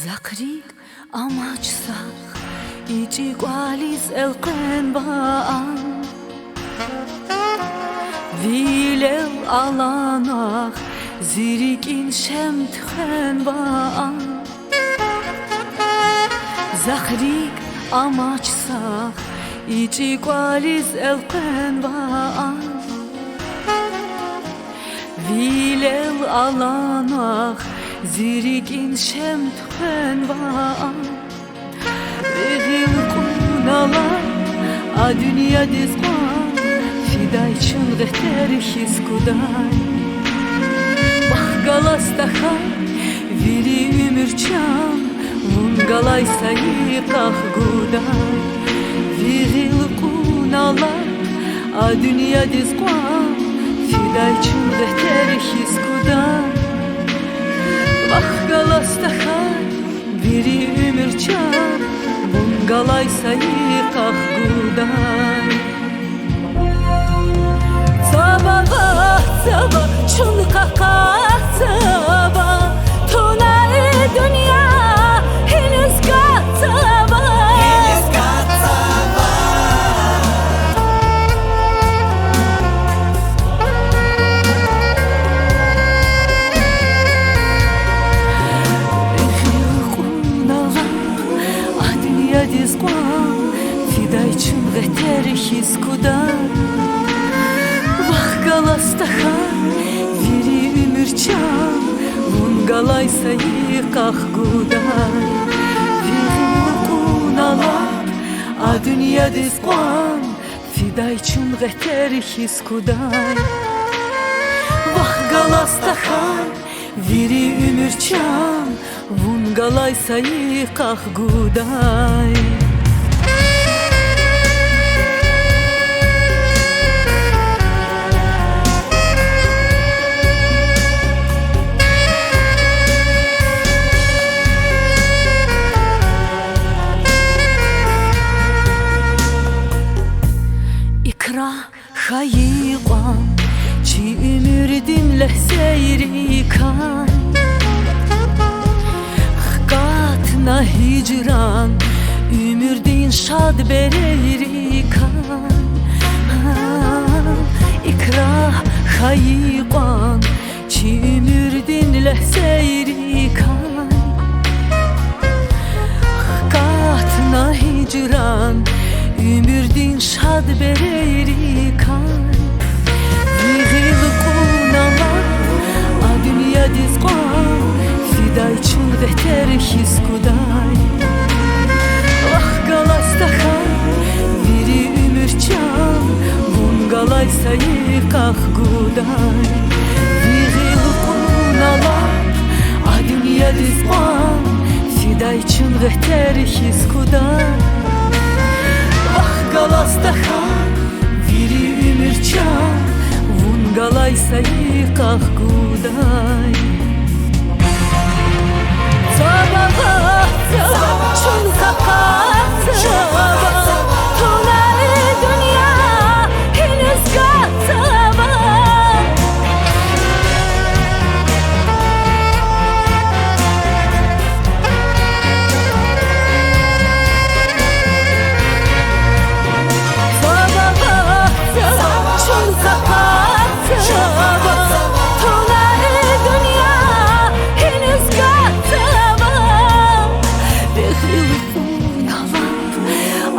ზაქრიკ ამაჩსახ იჭი კვალის ელყენბან ვილელ ალანახ ზირიკინ შემთხენბან ზაქრიკ ამაჩსახ იჭი კვალის ელყენბან ვილელ ალანახ ზირიკინ შემთხენბან ვიღილ ყუნალა ადუნია დისყან ფიდაიჩუნ ღეთერიხის კუდაი ბახგალასტახან ვირი ümürçam ვუნგალაისა იყახ გუდაი ვიღილ ყუნალა ადუნია დისყან ფიდაიჩუნ ღეთერიხის კუდაი Bахгаластахан вири ümürçam Bungalaysa yıkak guday Sababa saba çunqaqa saba Tunay dünya henüz qatsaba Henüz qatsaba Dizqan fidayçın ғეთერიხის кудай Бахгаластахан вири ümürçam Вунгалайса йықақ гудай Виғил қуналап адүния дизqan фидайçın ғეთერიხის кудай Бахгаластахан вири ümürçam Vungalaysa yıkaq guday İkra xayiqan Çi ümürdinlə seyrikan Na hicran Ümürdin şad bereyrikan İkrah hayiqan Çi ümürdin lehseyrikan Katna hicran Ümürdin şad bereyrikan Vihil kunalar Adünya dizqan Fidayçın ғეთерიხის кудай Бахгаластахан вири ümürçam Вунгалайса йықақ гудай Виғил қуналап адүния дизqan Fidayçın ғეთерიხის кудай Бахгаластахан вири ümürçam Вунгалайса йықақ гудай Sababa saba çunqaqa saba Tunay dünya henüz qatsaba Sababa saba çunqaqa saba Tunay dünya henüz qatsaba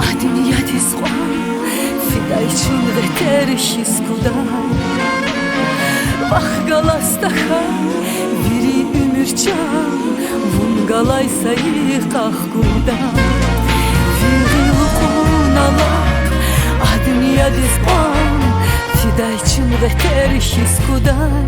Adünya dizqan Fidayçın ғეთерიხის кудай Бахгаластахан вири ümürçam Вунгалайса йықақ гудай Виғил қуналап адүния дизqan Fidayçın ғეთерიხის кудай